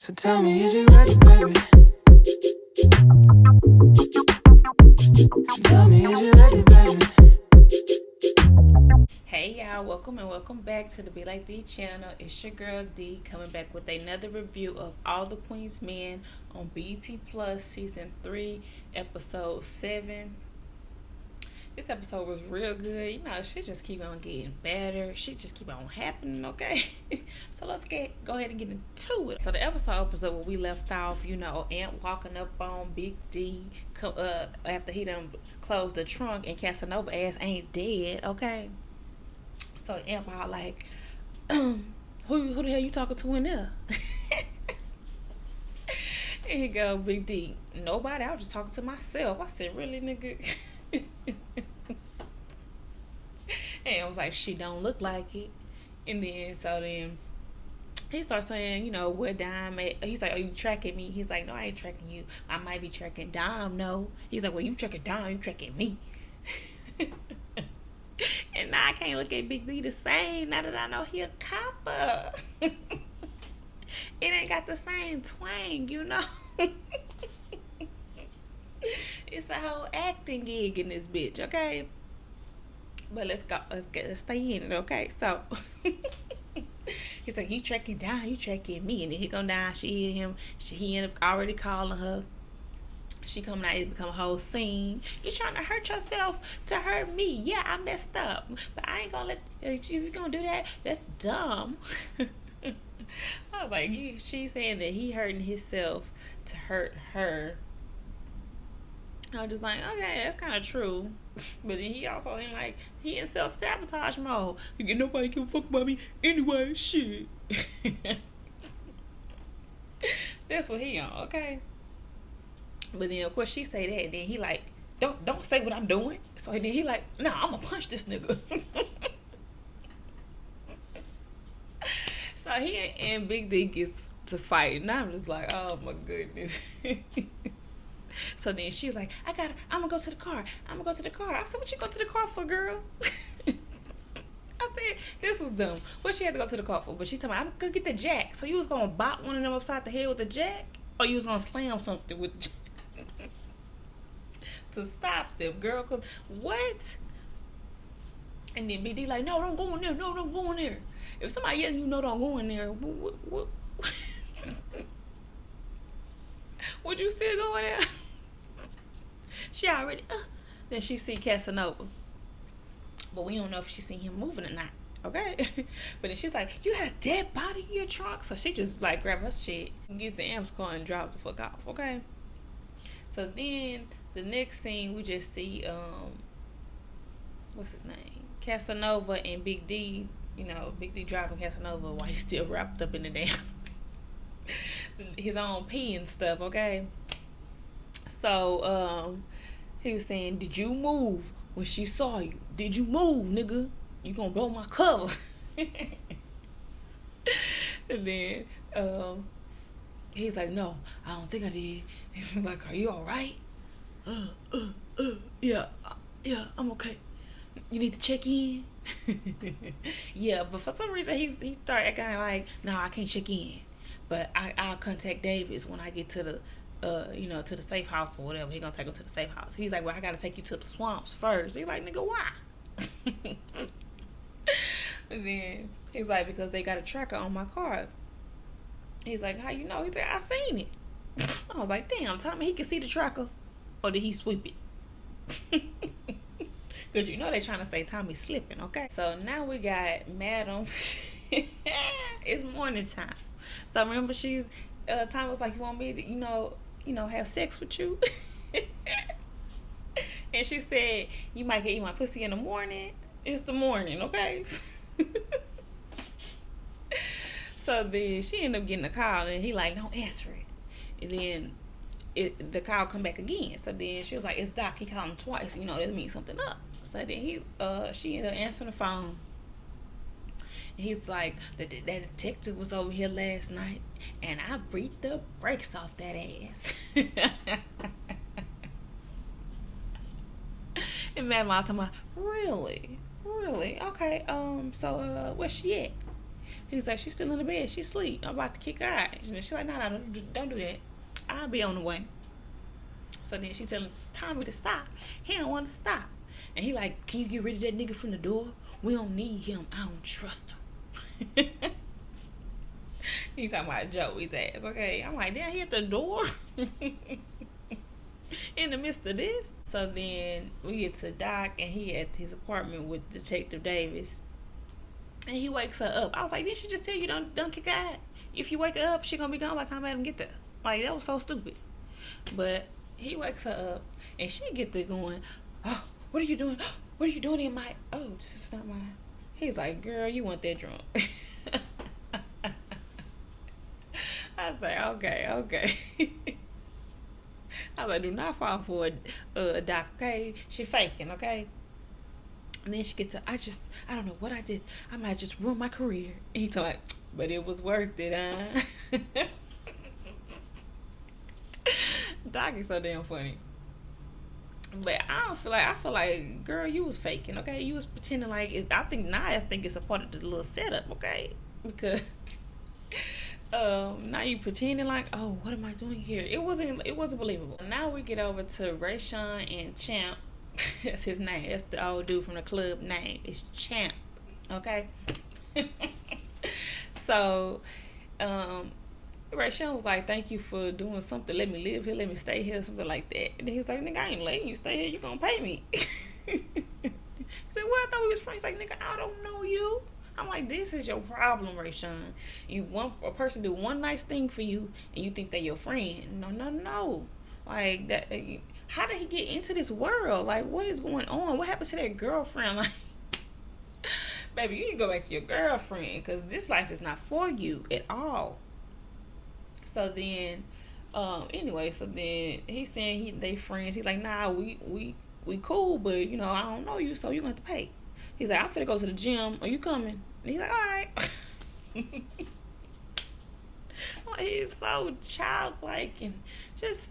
So tell me, is you ready, baby? Tell me, is you ready, baby? Hey y'all, welcome back to the Be Like D channel. It's your girl D coming back with another review of All the Queen's Men on BET Plus season 3 episode 7. This episode was real good. You know, shit just keep on getting better. Shit just keep on happening, okay? So let's go ahead and get into it. So the episode opens up where we left off, you know, Amp walking up on Big D after he done closed the trunk and Casanova ass ain't dead, okay? So Amp out like, who the hell you talking to in there? And he go, Big D, nobody, I was just talking to myself. I said, really, nigga? And I was like, she don't look like it. And then he starts saying, you know, where Dime at? He's like, are you tracking me? He's like, no, I ain't tracking you. I might be tracking Dime, no. He's like, well, you tracking Dime, you tracking me. And now I can't look at Big D the same now that I know he a copper. It ain't got the same twang, you know. It's a whole acting gig in this bitch, okay? But let's stay in it, okay? So he's like, you tracking down, you tracking me, and then he come down, she hear him, he end up already calling her. She coming out, it become a whole scene. You trying to hurt yourself to hurt me? Yeah, I messed up, but I ain't gonna if you gonna do that, that's dumb. I was like, she's saying that he hurting himself to hurt her. I was just like, okay, that's kind of true. But then he also in like, he in self-sabotage mode. Nobody give a fuck about me anyway, shit. That's what he on, okay? But then of course she say that, and then he like, don't say what I'm doing. So then he like, nah, I'm gonna punch this nigga. So he and Big D gets to fight, and I'm just like, oh my goodness. So then she was like, I'm gonna go to the car. I said, what you go to the car for, girl? I said, this was dumb. What she had to go to the car for? But she told me, I'm gonna get the jack. So you was gonna bop one of them upside the head with the jack? Or you was gonna slam something with the jack? To stop them, girl, cause what? And then BD like, no, don't go in there, no, don't go in there. If somebody yelling, you know, don't go in there. What? Would you still go in there? She already. Then she see Casanova, but we don't know if she seen him moving or not. Okay, but then she's like, you had a dead body in your trunk, so she just like grab her shit, gets in Amp's car and drops the fuck off. Okay. So then the next scene we just see what's his name? Casanova and Big D. You know, Big D driving Casanova while he's still wrapped up in the damn his own pee and stuff, okay? So he was saying, did you move when she saw you? Did you move, nigga? You gonna blow my cover. And then he's like, no, I don't think I did. He's like, are you alright? Yeah, I'm okay. You need to check in. Yeah, but for some reason he started acting like, no, I can't check in, but I'll contact Davis when I get to the to the safe house or whatever. He gonna take him to the safe house. He's like, well, I gotta take you to the swamps first. He's like, nigga, why? And then he's like, because they got a tracker on my car. He's like, how you know? He said, I seen it. I was like, damn, tell me he can see the tracker, or did he sweep it? Because you know they trying to say Tommy's slipping, okay? So now we got Madam. It's morning time. So remember Tommy was like, you want me to, have sex with you? And she said, you might get eat my pussy in the morning. It's the morning, okay? So then she ended up getting a call, and he like, don't answer it. And then the call come back again. So then she was like, it's Doc. He called him twice. That means something up. So then she ended up answering the phone. And he's like, that detective was over here last night, and I beat the brakes off that ass. And Mad Mom told me, really? Okay, so where's she at? He's like, she's still in the bed. She asleep. I'm about to kick her out. And she's like, no, don't do that. I'll be on the way. So then she telling Tommy to stop. He don't want to stop. And he like, can you get rid of that nigga from the door? We don't need him. I don't trust him. He's talking about Joey's ass. Okay. I'm like, damn, he at the door? In the midst of this. So then we get to Doc, and he at his apartment with Detective Davis. And he wakes her up. I was like, didn't she just tell you don't kick her out? If you wake her up, she gonna be gone by the time I let him get there. Like, that was so stupid. But he wakes her up, and she get there going, oh, what are you doing? What are you doing in my... Oh, this is not mine. He's like, girl, you want that drunk. I was like, okay. I was like, do not fall for a Doc, okay? She faking, okay? And then she gets to, I don't know what I did. I might just ruin my career. And he's like, but it was worth it, huh? Doc is so damn funny. But I feel like, girl, you was faking, okay? You was pretending like, I think it's a part of the little setup, okay? Because now you pretending like, oh, what am I doing here? It wasn't believable. Now we get over to Rayshawn and Champ. That's his name. That's the old dude from the club name. It's Champ. Okay? So, Rayshawn was like, thank you for doing something. Let me live here. Let me stay here. Something like that. And then he was like, nigga, I ain't letting you stay here. You gonna pay me. He said, well, I thought we was friends. He's like, nigga, I don't know you. I'm like, this is your problem, Rayshawn. You want a person do one nice thing for you, and you think they're your friend. No. Like, that. How did he get into this world? Like, what is going on? What happened to that girlfriend? Like, baby, you need to go back to your girlfriend, because this life is not for you at all. So then, so then he's saying they friends. He's like, nah, we cool, but, you know, I don't know you, so you're going to have to pay. He's like, I'm finna go to the gym. Are you coming? And he's like, all right. He's so childlike and just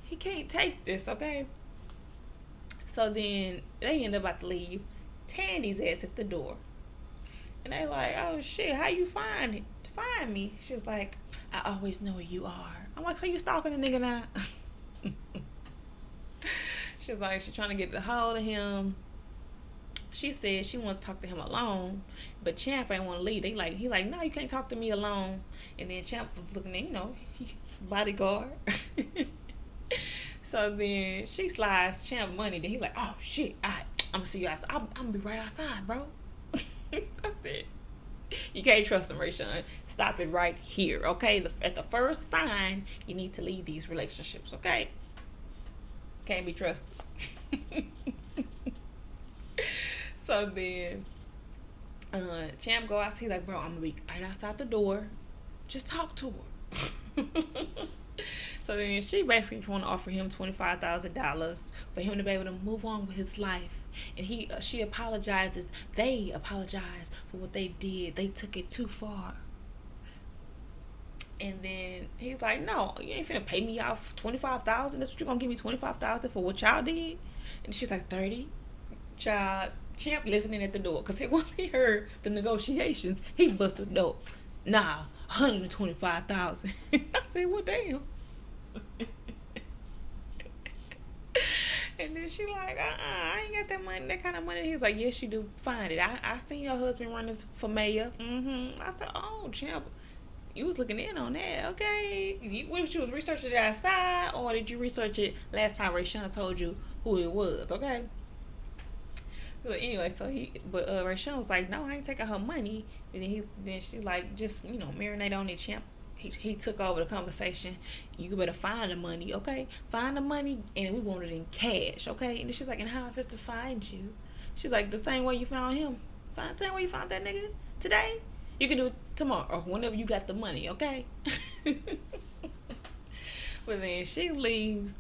he can't take this, okay? So then they end up about to leave. Tandy's ass at the door. And they like, oh shit, how you find me? She's like, I always know where you are. I'm like, so you stalking a nigga now? She's like, she's trying to get a hold of him. She said she want to talk to him alone, but Champ ain't want to leave. He like, no, you can't talk to me alone. And then Champ was looking at, bodyguard. So then she slides Champ money. Then he like, oh shit, I'm gonna see you outside. I'm gonna be right outside, bro. That's it. You can't trust him, Rayshawn. Stop it right here, okay? At the first sign, you need to leave these relationships, okay? Can't be trusted. So then Champ go out. He's like, bro, I'm gonna be right outside the door. Just talk to her. So then she basically want to offer him $25,000 for him to be able to move on with his life. And she apologizes. They apologize for what they did. They took it too far. And then he's like, no, you ain't finna pay me off $25,000. That's what you're gonna give me $25,000 for what y'all did? And she's like, 30. Child, Champ listening at the door, because once he heard the negotiations, he busted the door. Nah, $125,000. I said, well, damn. And then she like, I ain't got that money, that kind of money. He's like, yes, you do. Find it. I seen your husband running for mayor. I said, oh, Champ, you was looking in on that, okay? What if you was researching it outside, or did you research it last time Rayshawn told you who it was, okay? But anyway, Rayshawn was like, no, I ain't taking her money. And then she like, just, marinate on it, Champ. He took over the conversation. You better find the money, okay? Find the money, and we want it in cash, okay? And then she's like, and how am I supposed to find you? She's like, the same way you found him. The same way you found that nigga today. You can do it tomorrow or whenever you got the money, okay? But then she leaves.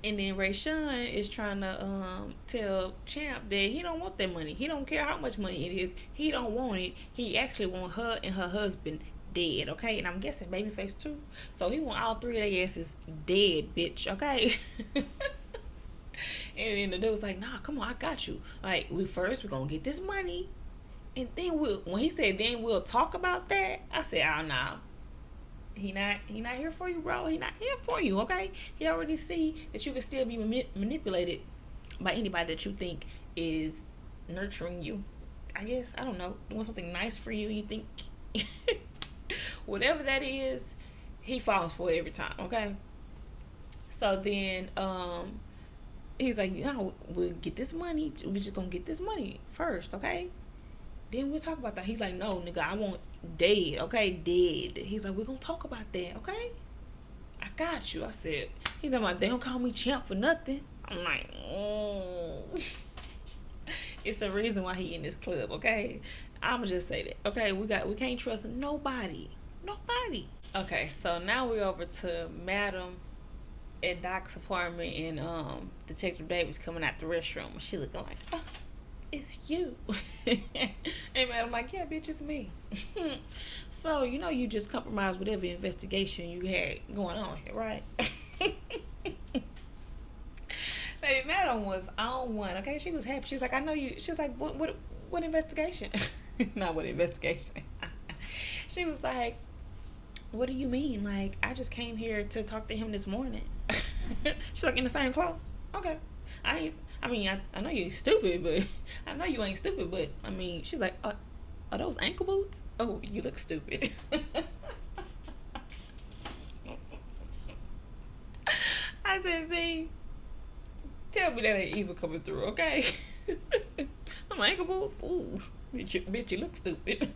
And then Rayshawn is trying to tell Champ that he don't want that money. He don't care how much money it is. He don't want it. He actually want her and her husband dead, okay? And I'm guessing Babyface too. So he want all three of their asses dead, bitch, okay? And then the dude's like, nah, come on, I got you. Like, we're gonna get this money. And then when he said then we'll talk about that, I said, oh no. He not here for you, bro. He not here for you, okay? He already see that you can still be manipulated by anybody that you think is nurturing you. I guess, I don't know, doing something nice for you. You think whatever that is, he falls for it every time, okay? So then he's like, we'll get this money. We're just gonna get this money first, okay? Then we'll talk about that. He's like, no, nigga, I want dead, okay? Dead. He's like, we're gonna talk about that, okay? I got you. I said, he's like, they don't call me Champ for nothing. I'm like, oh. It's a reason why he in this club, okay? I'ma just say that, okay? We can't trust nobody. Okay, so now we're over to Madam at Doc's apartment, and Detective Davis coming out the restroom. She looking like, oh, it's you. And Madam like, yeah, bitch, it's me. So you just compromised whatever investigation you had going on here, right? Baby, Madam was on one, okay? She was happy. She's like, I know you. She was like, what investigation? Not what investigation. She was like, what do you mean? Like, I just came here to talk to him this morning. She's like, in the same clothes? Okay. I know you stupid, but I know you ain't stupid, but I mean, she's like, are those ankle boots? Oh, you look stupid. I said, see, tell me that ain't even coming through, okay? I'm ankle boots? Ooh, bitch, you look stupid.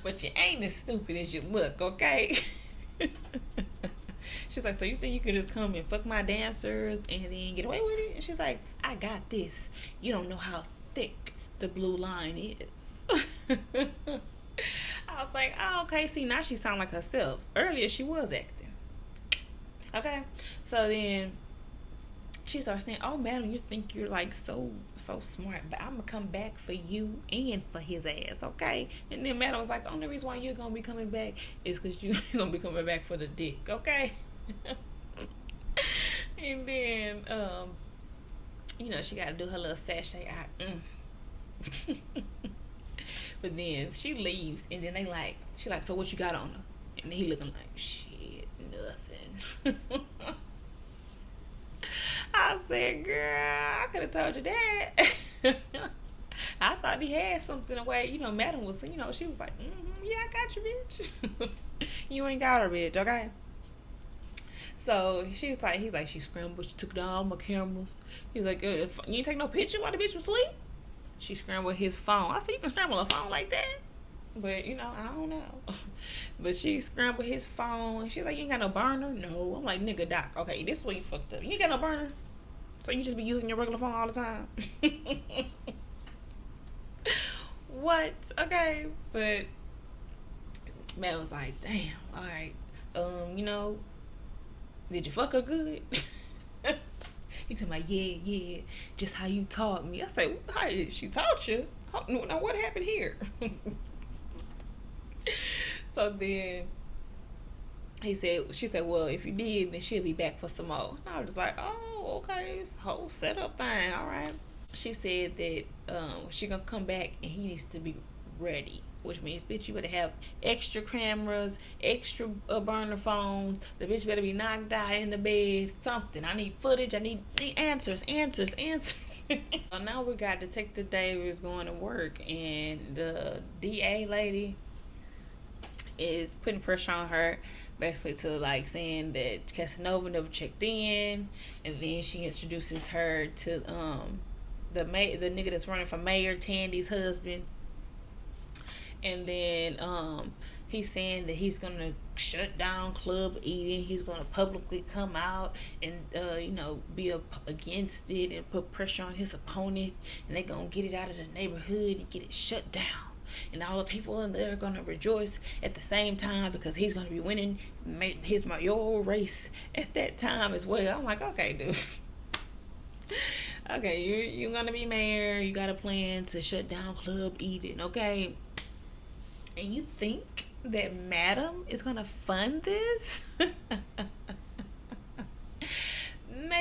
But you ain't as stupid as you look, okay? She's like, so you think you could just come and fuck my dancers and then get away with it? And she's like, I got this. You don't know how thick the blue line is. I was like, oh, okay. See, now she sound like herself. Earlier, she was acting. Okay? So then she starts saying, oh, madam, you think you're like so smart, but I'm gonna come back for you and for his ass, okay? And then madam was like, the only reason why you're gonna be coming back is because you're gonna be coming back for the dick, okay? And then she gotta do her little sachet out. But then she leaves, and then she like, so what you got on her? And then he looking like, shit, nothing. I said, girl, I could have told you that. I thought he had something away. Madam was, she was like, yeah, I got you, bitch. You ain't got her, bitch, okay? So he's like, she scrambled, she took down all my cameras. He's like, you ain't take no picture while the bitch was asleep? She scrambled his phone. I said, you can scramble a phone like that? But, I don't know. But she scrambled his phone. She's like, you ain't got no burner? No. I'm like, nigga, Doc, okay, this is where you fucked up. You ain't got no burner? So you just be using your regular phone all the time? What? Okay. But man was like, damn, all right. Did you fuck her good? He told me, yeah, just how you taught me. I said, how did she taught you? Now what happened here? So then she said, well, if you did, then she'll be back for some more. And I was just like, oh, okay, this whole setup thing, all right. She said that she gonna come back and he needs to be ready, which means, bitch, you better have extra cameras, extra burner phones. The bitch better be knocked out in the bed, something. I need footage. I need answers. So now we got Detective Davis going to work, and the DA lady is putting pressure on her, basically to like saying that Casanova never checked in, and then she introduces her to the nigga that's running for mayor, Tandy's husband. And then he's saying that he's gonna shut down club eating. He's gonna publicly come out and be against it and put pressure on his opponent, and they're gonna get it out of the neighborhood and get it shut down. And all the people in there are gonna rejoice at the same time because he's gonna be winning his mayoral race at that time as well. I'm like, okay, dude. Okay, you're gonna be mayor. You got a plan to shut down club eating, okay? And you think that Madam is gonna fund this?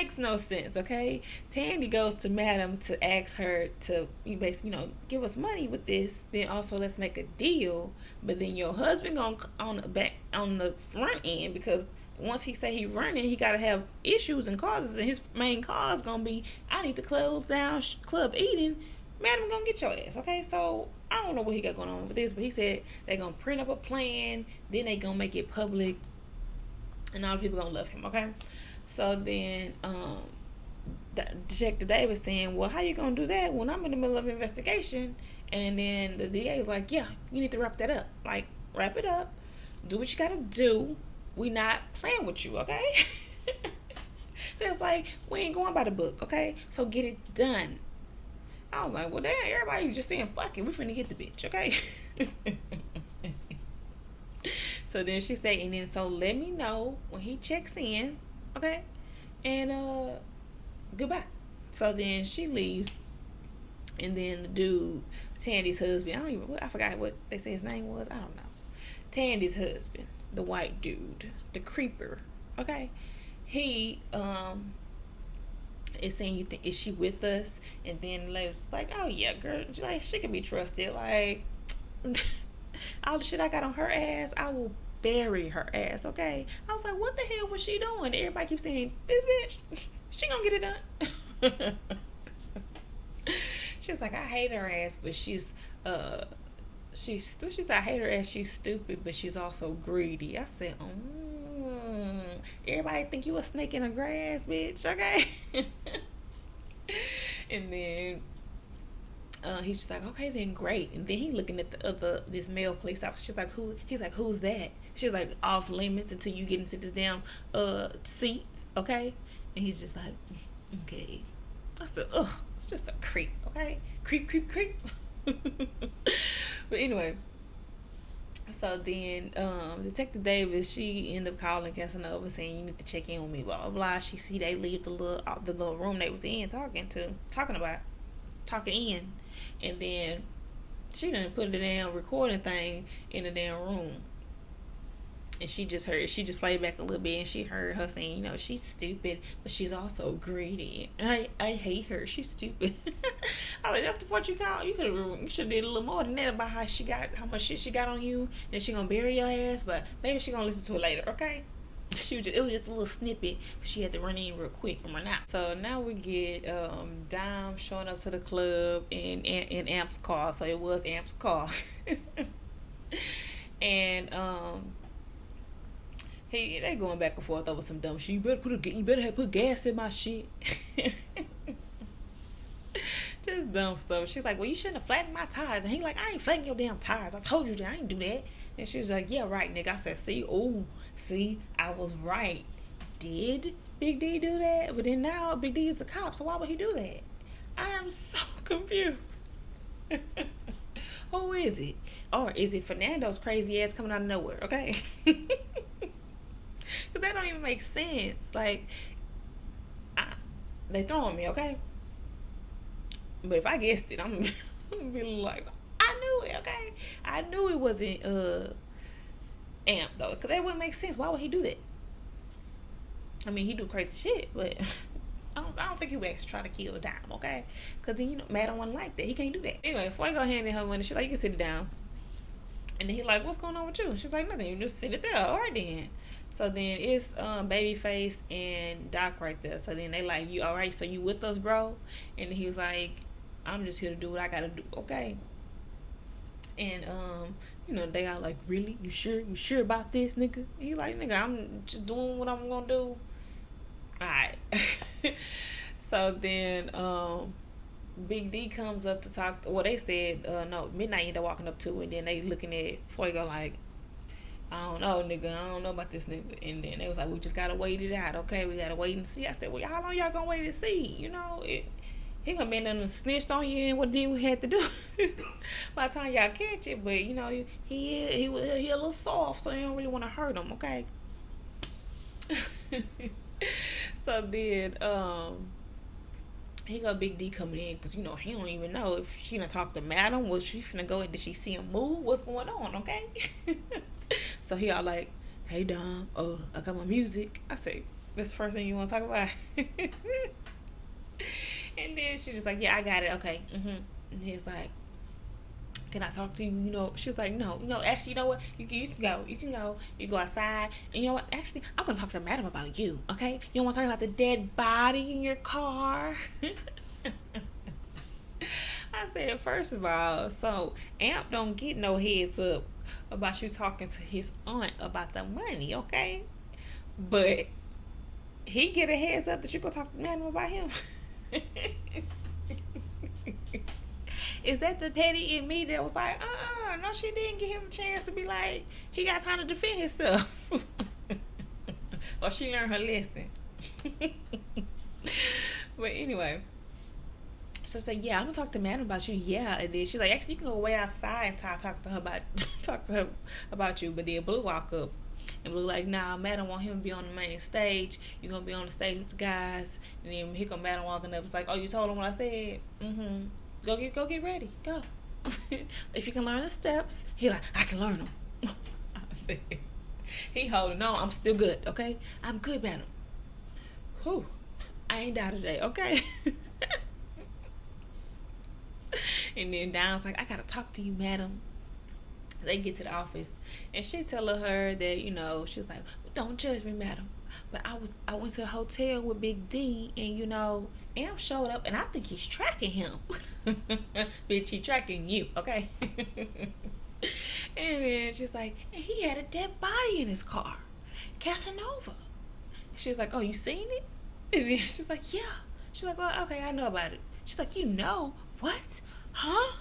makes no sense, okay? Tandy goes to Madam to ask her to basically, give us money with this. Then also let's make a deal. But then your husband gonna on the front end, because once he say he running, he gotta have issues and causes, and his main cause gonna be, I need to close down Club Eden. Madam gonna get your ass, okay? So I don't know what he got going on with this, but he said they gonna print up a plan, then they gonna make it public, and all the people gonna love him, okay? So then Detective Davis saying, well, how you gonna do that when I'm in the middle of an investigation? And then the DA is like, yeah, you need to wrap that up. Like, wrap it up, do what you gotta do. We not playing with you, okay? It's like, we ain't going by the book, okay? So get it done. I was like, well, damn, everybody just saying, fuck it, we finna get the bitch, okay? So then she said, and then so let me know when he checks in, okay? And goodbye. So then she leaves, and then the dude, Tandy's husband, I forgot what they say his name was. I don't know. Tandy's husband, the white dude, the creeper, okay? He is saying, is she with us? And then the lady's like, oh yeah, girl, like, she can be trusted. Like, all the shit I got on her ass, I will bury her ass, okay? I was like, what the hell was she doing? Everybody keeps saying, this bitch, she gonna get it done. She's like, I hate her ass, but she said, I hate her ass, she's stupid, but she's also greedy. I said, everybody think you a snake in the grass, bitch, okay? And then he's just like, okay, then great. And then he looking at this male police officer. She's like, who? He's like, who's that? She's like, off limits until you get into this damn seat, okay? And he's just like, okay. I said, ugh, it's just a creep, okay? Creep. But anyway, so then Detective Davis, she ended up calling Casanova saying, you need to check in with me, blah blah blah. She see they leave the little room they was in talking in, and then she done put the damn recording thing in the damn room, and she just played back a little bit, and she heard her saying, she's stupid, but she's also greedy, and I hate her, she's stupid. I was like, that's the part you call. You should have did a little more than that about how much shit she got on you, and she gonna bury your ass, but maybe she gonna listen to it later, okay? It was just a little snippet, but she had to run in real quick from her now. So now we get Dime showing up to the club in Amp's car. So it was Amp's car. And they going back and forth over some dumb shit. You better put gas in my shit. Just dumb stuff. She's like, well, you shouldn't have flattened my tires. And he like, I ain't flattening your damn tires. I told you that. I ain't do that. And she was like, yeah, right, nigga. I said, see, I was right. Did Big D do that? But then now Big D is a cop, so why would he do that? I am so confused. Who is it? Or is it Fernando's crazy ass coming out of nowhere, okay? Because that don't even make sense. Like, they throwing me, okay? But if I guessed it, I'm gonna be like, I knew it, okay? I knew it wasn't Amp though, because that wouldn't make sense. Why would he do that? I mean, he do crazy shit, but I don't think he would actually try to kill Dime, okay? Because then Madam wasn't like that. He can't do that. Anyway, before I go handing her money, she's like, you can sit it down. And then he like, what's going on with you? And she's like, nothing. You just sit it there. All right then. So then it's Babyface and Doc right there. So then they like, you all right? So you with us, bro? And he was like, I'm just here to do what I gotta do, okay? And they are like, really? You sure about this, nigga? And he like, nigga, I'm just doing what I'm gonna do. Alright. So then Big D comes up to talk. Well, they said no. Midnight ended up walking up to, and then they looking at Fuego like, I don't know, nigga. I don't know about this nigga. And then they was like, we just gotta wait it out, okay? We gotta wait and see. I said, well, how long y'all gonna wait and see? He gonna be in and snitched on you and what did we had to do by the time y'all catch it. But he a little soft, so you don't really want to hurt him, okay? So then he got Big D coming in because he don't even know if she done talk to Madam. Was she finna go and did she see him move? What's going on, okay? So he all like, hey Dom, I got my music. I say, That's the first thing you want to talk about. And then she's just like, yeah, I got it. Okay. And he's like, can I talk to you? You know, she's like, no, actually, you know what? You can go. You can go. You go outside. And you know what? Actually, I'm going to talk to Madam about you, okay? You don't want to talk about the dead body in your car? I said, first of all, so Amp don't get no heads up about you talking to his aunt about the money, okay? But he get a heads up that you go talk to Madam about him. Is that the petty in me that was like, no, she didn't give him a chance to be like, he got time to defend himself. Or she learned her lesson. But anyway, so say, yeah, I'm gonna talk to Madam about you, yeah. And then she's like, actually, you can go way outside and talk to her about you. But then Blue walk up, and Blue like, nah, Madam want him to be on the main stage. You gonna be on the stage with the guys. And then here come Madam walking up. It's like, oh, you told him what I said? Go get ready. Go. If you can learn the steps, he like, I can learn them. I said, he holding on. I'm still good, okay? I'm good, Madam. Whew. I ain't die today, okay? And then Don's like, I gotta talk to you, Madam. They get to the office, and she telling her that, you know, she's like, don't judge me, Madam, but I went to the hotel with Big D, and you know, Amp showed up, and I think he's tracking him. Bitch, he tracking you, okay? And then she's like, and he had a dead body in his car, Casanova. She's like, oh, you seen it? And then she's like, yeah. She's like, well, okay, I know about it. She's like, you know what? Huh?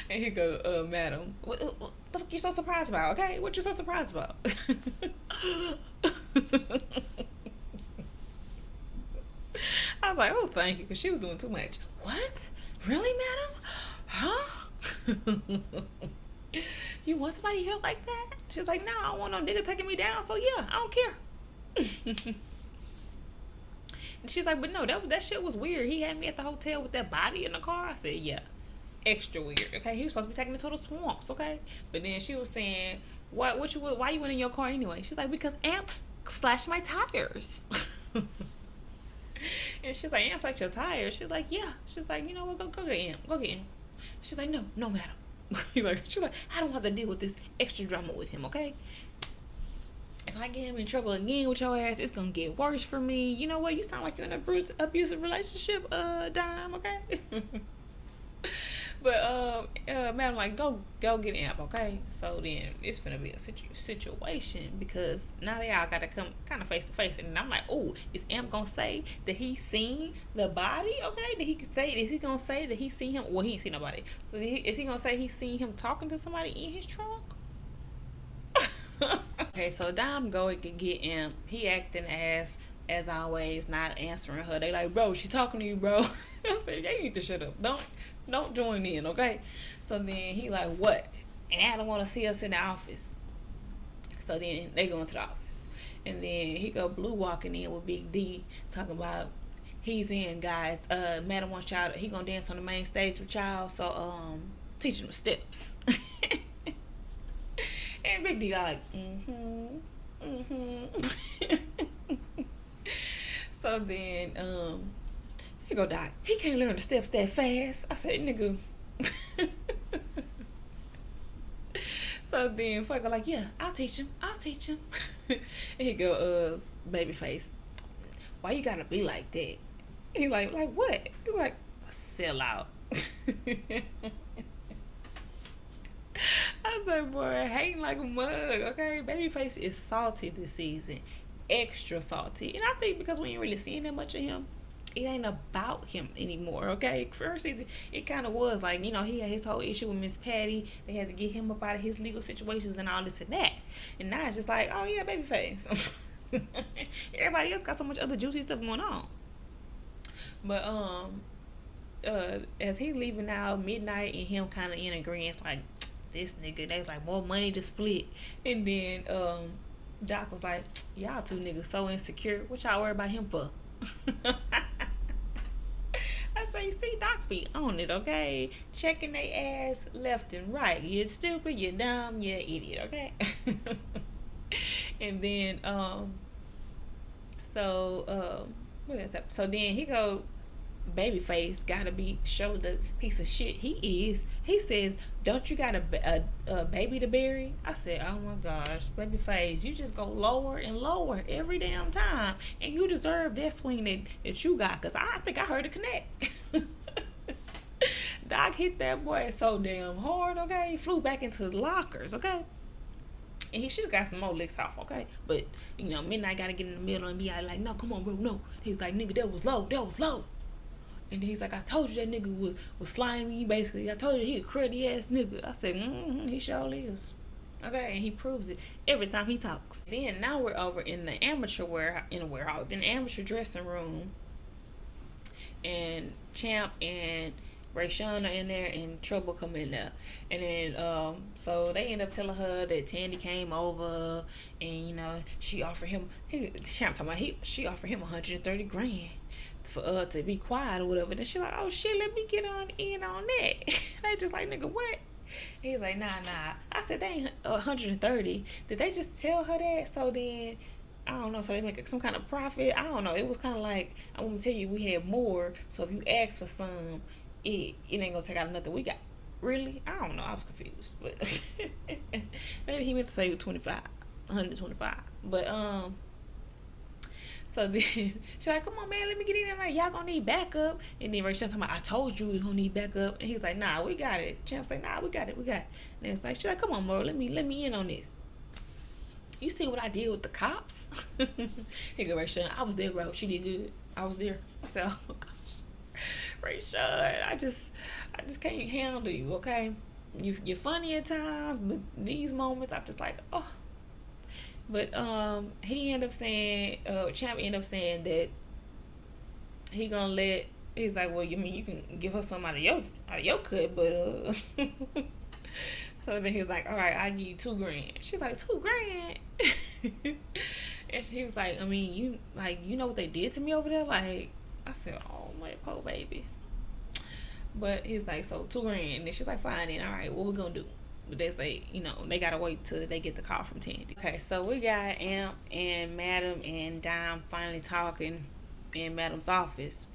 And he go, Madam, what the fuck you so surprised about, okay? What you so surprised about? I was like, oh, thank you, because she was doing too much. What? Really, Madam? Huh? You want somebody here like that? She's like, no, I don't want no nigga taking me down, so yeah, I don't care. And she's like, but no, that shit was weird. He had me at the hotel with that body in the car. I said, yeah, extra weird, okay? He was supposed to be taking me to the swamps, okay? But then she was saying, why you went in your car anyway? She's like, because Amp slashed my tires. And she's like, Amp slashed your tires? She's like, yeah. She's like, you know what, go get Amp. Go get Amp. She's like, no, Madam. She's like, I don't have to deal with this extra drama with him, okay? If I get him in trouble again with your ass, it's gonna get worse for me. You know what? You sound like you're in an abusive relationship, Dime, okay? But man, like, go get Amp, okay? So then it's gonna be a situation, because now they all gotta come kind of face to face, and I'm like, oh, is Amp gonna say that he seen the body? Okay, is he gonna say that he seen him? Well, he ain't seen nobody. So is he gonna say he seen him talking to somebody in his trunk? Okay, so Dom go and get Amp. He acting as always, not answering her. They like, bro, she talking to you, bro. I said, they need to shut up. Don't join in, okay? So then he like, what? And I don't want to see us in the office. So then they go into the office, and then he go Blue walking in with Big D talking about he's in, guys. Madam wants y'all. He gonna dance on the main stage with y'all. So teach him the steps. And Big D like, So then, he go, Doc, he can't learn the steps that fast. I said, nigga. So then fucker like, yeah, I'll teach him. And he go, Babyface, why you gotta be like that? And he like what? He like, sell out. I said, boy, hating like a mug, okay? Babyface is salty this season. Extra salty. And I think because we ain't really seeing that much of him, it ain't about him anymore, okay? First season, it kind of was like, you know, he had his whole issue with Miss Patty. They had to get him up out of his legal situations and all this and that. And now it's just like, oh yeah, Babyface. Everybody else got so much other juicy stuff going on. But as he leaving out midnight and him kind of in agreement, like, this nigga, they was like, more money to split. And then Doc was like, y'all two niggas so insecure, what y'all worry about him for? I say, see, Doc be on it, okay? Checking they ass left and right. You're stupid, you're dumb, you're an idiot, okay? And then what is that? So then he go, Babyface gotta be show the piece of shit he is. He says, "Don't you got a baby to bury?" I said, "Oh my gosh, Babyface, you just go lower and lower every damn time, and you deserve that swing that you got." Cause I think I heard it connect. Doc hit that boy so damn hard. Okay, he flew back into the lockers. Okay. And he should have got some more licks off, okay? But, Midnight got to get in the middle and be like, no, come on, bro, no. He's like, nigga, that was low. And then he's like, I told you that nigga was slimy, basically. I told you he a cruddy ass nigga. I said, he sure is. Okay, and he proves it every time he talks. Then now we're over in the amateur warehouse, in the amateur dressing room. And Champ and Rayshawn are in there and Trouble coming in there. And then so they end up telling her that Tandy came over and she offered him she offered him 130 grand for to be quiet or whatever. Then she like, oh shit, let me get on in on that. They just like, nigga, what? He's like, nah. I said, they ain't 130. Did they just tell her that? So then I don't know, so they make some kind of profit. I don't know. It was kind of like, I want to tell you, we had more, so if you ask for some, it ain't gonna take out nothing we got. Really? I don't know. I was confused, but maybe he meant to say 125. But so then she's like, come on, man, let me get in there. Like, y'all gonna need backup. And then Rachel talking about, I told you we gonna need backup. And he's like, nah, we got it. Champ's like, nah, we got it. And it's like, she's like, come on, bro, let me in on this. You see what I did with the cops? He go, Rachel, I was there, bro. She did good. I was there. I said, oh my gosh, Rachel, I just can't handle you, okay? You're funny at times, but these moments, I'm just like, oh. But he ended up saying, Champ ended up saying that he gonna let. He's like, well, you mean you can give her some out of your cut, but So then he was like, all right, I'll give you $2,000. She's like, $2,000? And he was like, I mean, you know what they did to me over there? Like, I said, oh, my poor baby. But he's like, so $2,000. And then she's like, fine, then, all right, what we gonna do? But they say, they gotta wait till they get the call from Tandy. Okay, so we got Amp and Madam and Dime finally talking in Madam's office.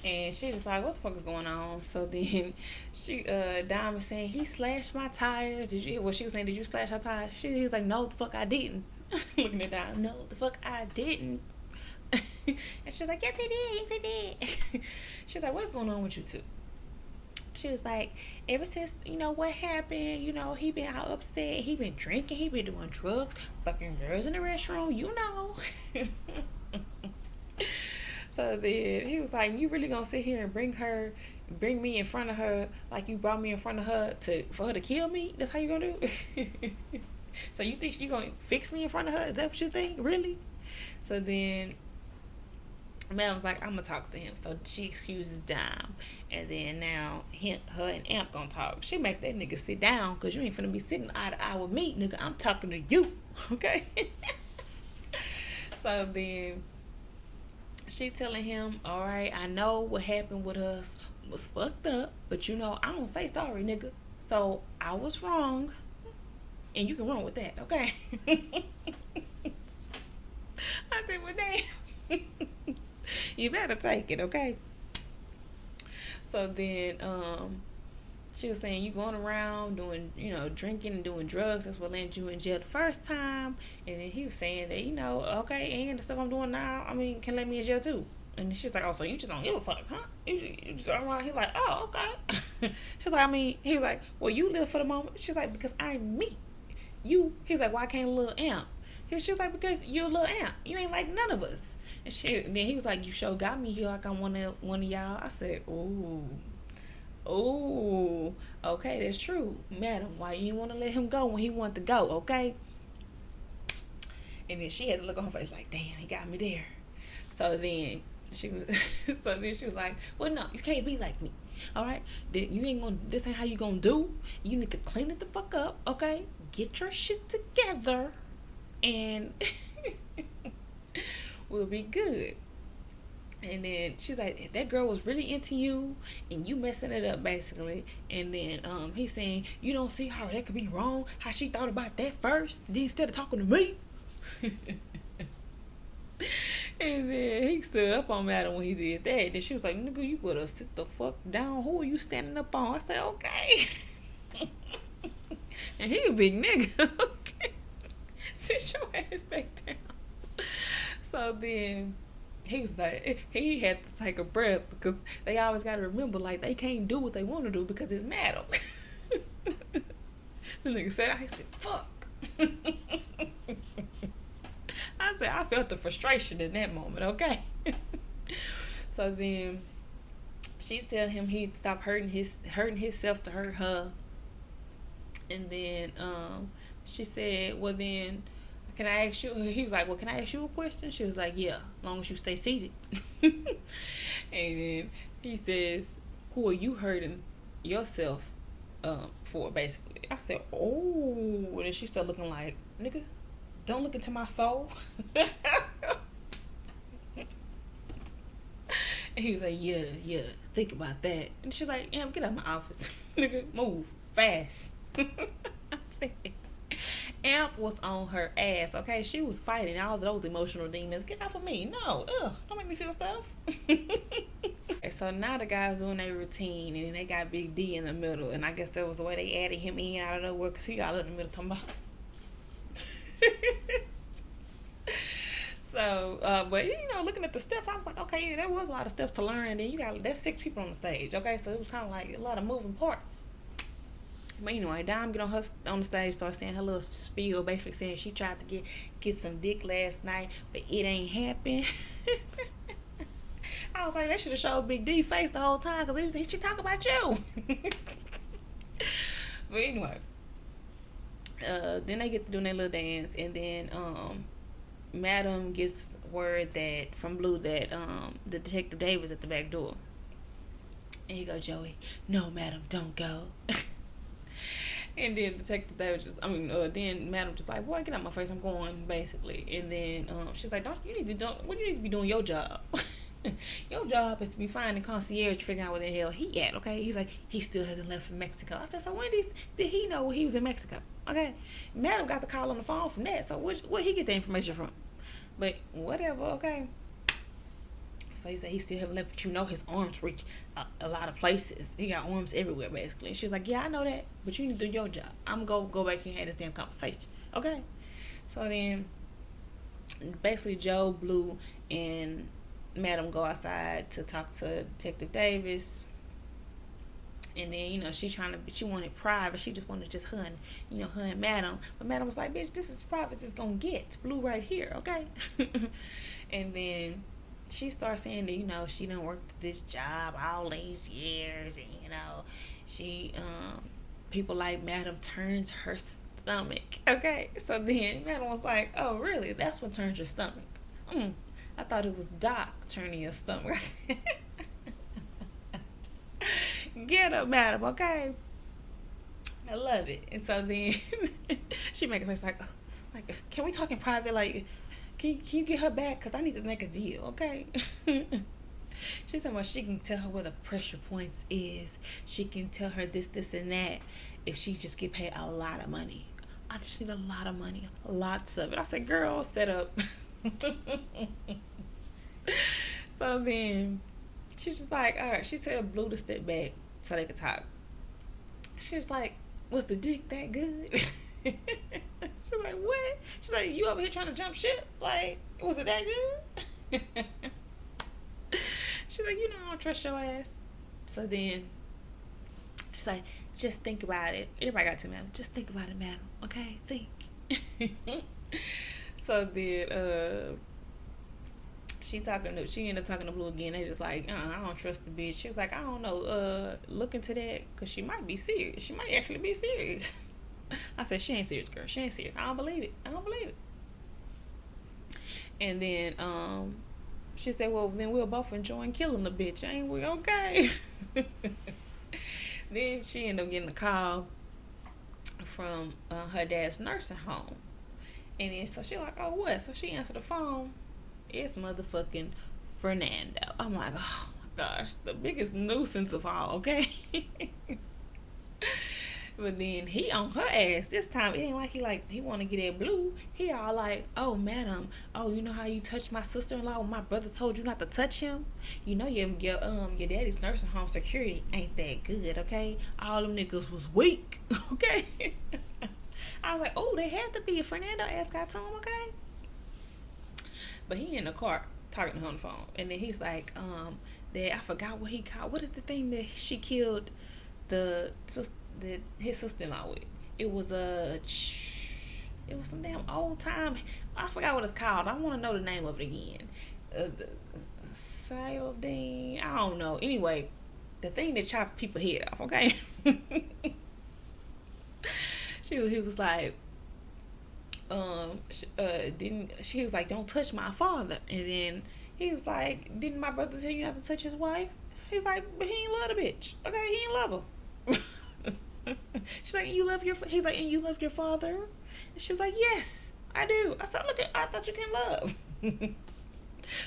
And she just like, what the fuck is going on? So then Dime was saying, he slashed my tires. Did you hear what she was saying? Did you slash her tires? He was like, no, the fuck I didn't. Looking at Dime, no, the fuck I didn't. And she's like, yes, he did. She's like, what is going on with you two? She was like, ever since, what happened, he been out upset. He been drinking. He been doing drugs. Fucking girls in the restroom, So then he was like, you really gonna sit here and bring me in front of her like you brought me in front of her for her to kill me? That's how you gonna do? So you think you gonna fix me in front of her? Is that what you think? Really? So then Mel was like, I'm gonna talk to him. So she excuses Dime. And then now her and Amp gonna talk. She make that nigga sit down, because you ain't finna be sitting eye to eye with me, nigga. I'm talking to you. Okay? So then she telling him, all right, I know what happened with us was fucked up, but I don't say sorry, nigga. So I was wrong, and you can run with that, okay? I said, well, damn. You better take it, okay? So then she was saying, you going around doing, drinking and doing drugs. That's what landed you in jail the first time. And then he was saying that, okay, and the stuff I'm doing now, can let me in jail too. And she's like, oh, so you just don't give a fuck, huh? You just around. He's like, oh, okay. She's like, he was like, well, you live for the moment. She's like, because I'm me. He's like, why can't Lil Amp? She was like, because you're Lil Amp. You ain't like none of us. And then he was like, you sure got me here like I'm one of y'all. I said, ooh, okay, that's true. Madam, why you want to let him go when he wanted to go, okay? And then she had to look on her face like, damn, he got me there. So then she was like, well, no, you can't be like me, all right? This ain't how you gonna do. You need to clean it the fuck up, okay? Get your shit together, and we'll be good. And then she's like, that girl was really into you and you messing it up basically. And then he's saying, you don't see how that could be wrong, how she thought about that first, then instead of talking to me. And then he stood up on Madam when he did that. And then she was like, nigga, you better sit the fuck down. Who are you standing up on? I said, okay. And he a big nigga. Okay. Sit your ass back down. So then he was like, he had to take a breath because they always got to remember, like, they can't do what they want to do because it's Madam. The nigga said, I said, fuck. I said, I felt the frustration in that moment, okay? So then she tell him he'd stop hurting himself to hurt her. And then she said, well then, can I ask you? He was like, well, can I ask you a question? She was like, yeah, as long as you stay seated. And then he says, who are you hurting yourself for, basically? I said, oh. And then she started looking like, nigga, don't look into my soul. And he was like, yeah, think about that. And she's like, yeah, get out of my office. Nigga, move, fast. I said, Amp was on her ass, okay? She was fighting all of those emotional demons. Get off of me. No, don't make me feel stuff. And so now the guys doing their routine, and then they got Big D in the middle. And I guess that was the way they added him in out of nowhere, because he all in the middle talking about. So, but you know, looking at the steps, I was like, okay, yeah, there was a lot of steps to learn. And then that's 6 people on the stage, okay? So it was kind of like a lot of moving parts. But anyway, Dom get on the stage, start saying her little spiel, basically saying she tried to get some dick last night, but it ain't happened. I was like, that should have showed Big D face the whole time, because she talk about you. But anyway, then they get to doing their little dance, and then Madam gets word that from Blue that the Detective Davis at the back door. And he go, Joey, no, Madam, don't go. And then Detective Davis then Madam just like, boy, get out my face, I'm going, basically. And then she's like, you need to be doing your job. Your job is to be finding concierge, figuring out where the hell he at, okay? He's like, he still hasn't left from Mexico. I said, so when did he know he was in Mexico? Okay, Madam got the call on the phone from that, so where he get the information from? But whatever, okay. So he said he still haven't left, but you know his arms reach a lot of places. He got arms everywhere, basically. And she's like, yeah, I know that, but you need to do your job. I'm gonna go back and have this damn conversation, okay? So then, basically, Joe, Blue, and Madam go outside to talk to Detective Davis. And then, you know, she wanted private. She just wanted just her and Madam. But Madam was like, bitch, this is private as it's gonna get. Blue right here, okay? And then she starts saying that, you know, she done worked this job all these years. And, you know, she, people like Madam turns her stomach, okay? So then Madam was like, oh, really? That's what turns your stomach? I thought it was Doc turning your stomach. Get up, Madam, okay? I love it. And so then she make a face like, can we talk in private? Like, can you get her back? Because I need to make a deal, okay? She said, well, she can tell her where the pressure points is. She can tell her this, and that if she just get paid a lot of money. I just need a lot of money. Lots of it. I said, girl, set up. So then she's just like, all right, she said Blue to step back so they could talk. She's like, was the dick that good? She's like, what? She's like, you over here trying to jump ship? Like, was it that good? She's like, you know, I don't trust your ass. So then she's like, just think about it. Everybody got to me. Just think about it, Madam. Okay, think. So then she ended up talking to Blue again. They just like, I don't trust the bitch. She was like, I don't know, look into that, because she might be serious. She might actually be serious. I said, she ain't serious, girl. She ain't serious. I don't believe it. And then she said, well, then we'll both enjoy killing the bitch, ain't we? Okay. Then she ended up getting a call from her dad's nursing home. And then so she like, oh, what? So she answered the phone. It's motherfucking Fernando. I'm like, oh my gosh, the biggest nuisance of all, okay? But then he on her ass this time. It ain't like he want to get at Blue. He all like, oh madam, oh you know how you touched my sister-in-law when my brother told you not to touch him. You know your daddy's nursing home security ain't that good, okay? All them niggas was weak, okay? I was like, oh, they had to be. Fernando ass got to him, okay? But he in the car talking to her on the phone, and then he's like, that I forgot what he called. What is the thing that she killed his sister-in-law with? It was some damn old time. I forgot what it's called. I want to know the name of it again. Sildean. I don't know. Anyway, the thing that chopped people head off. Okay. He was like, she was like, don't touch my father. And then he was like, didn't my brother tell you not to touch his wife? He was like, but he ain't love the bitch. Okay, he ain't love her. She's like, he's like, and you love your father? And she was like, yes, I do. I said, I thought you can love.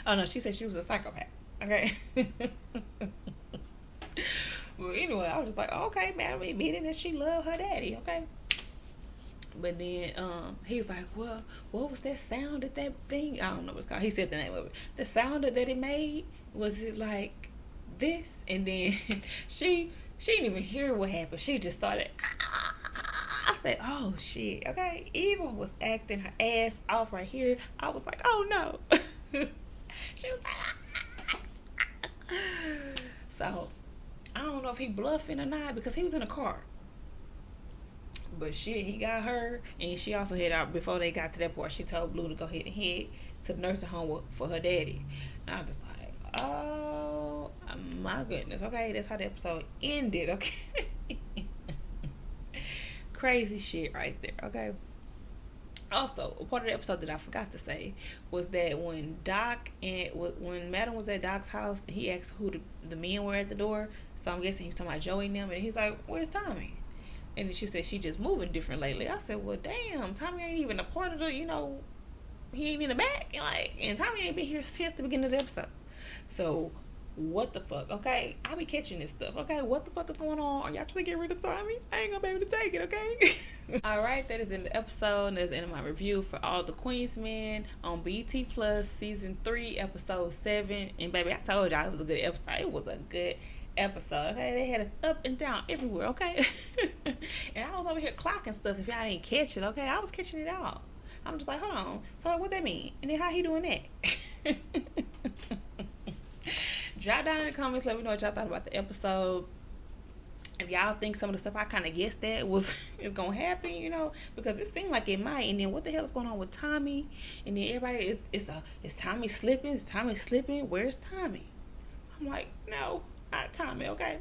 Oh no, she said she was a psychopath. Okay. Well, anyway, I was just like, okay, man, admitting that she loved her daddy, okay. But then he was like, well, what was that sound at that thing? I don't know what it's called. He said the name of it. The sound that it made, was it like this? And then she didn't even hear what happened. She just started. I said, oh shit, okay. Eva was acting her ass off right here. I was like, oh no. She was like, so I don't know if he bluffing or not because he was in a car. But shit, he got her, and she also head out before they got to that part. She told Blue to go ahead and head to the nursing home for her daddy. And I was just like, oh my goodness. Okay, that's how the episode ended. Okay. Crazy shit right there. Okay. Also, a part of the episode that I forgot to say was that when Madam was at Doc's house, he asked who the men were at the door. So I'm guessing he was talking about Joey and them, and he's like, where's Tommy? And then she said she just moving different lately. I said, well, damn, Tommy ain't even a part of the, he ain't in the back. And Tommy ain't been here since the beginning of the episode. So, what the fuck, okay? I be catching this stuff, okay? What the fuck is going on? Are y'all trying to get rid of Tommy? I ain't gonna be able to take it, okay? Alright, that is in the episode. And that's the end of my review for All the Queen's Men on BT Plus Season 3, Episode 7. And baby, I told y'all it was a good episode. It was a good episode, okay? They had us up and down everywhere, okay? And I was over here clocking stuff if y'all didn't catch it, okay? I was catching it all. I'm just like, hold on, so what that mean? And then how he doing that? Drop down in the comments, let me know what y'all thought about the episode. If y'all think some of the stuff I kind of guessed that is gonna happen, because it seemed like it might. And then what the hell is going on with Tommy? And then everybody is Tommy slipping? Is Tommy slipping? Where's Tommy? I'm like, no, not Tommy, okay?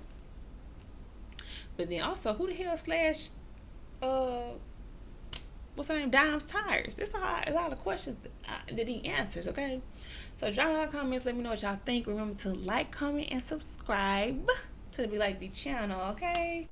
But then also, who the hell slash what's her name? Dime's tires. It's a lot of questions that he answers, okay? So drop down in the comments, let me know what y'all think. Remember to like, comment, and subscribe to the Be Like D channel, okay?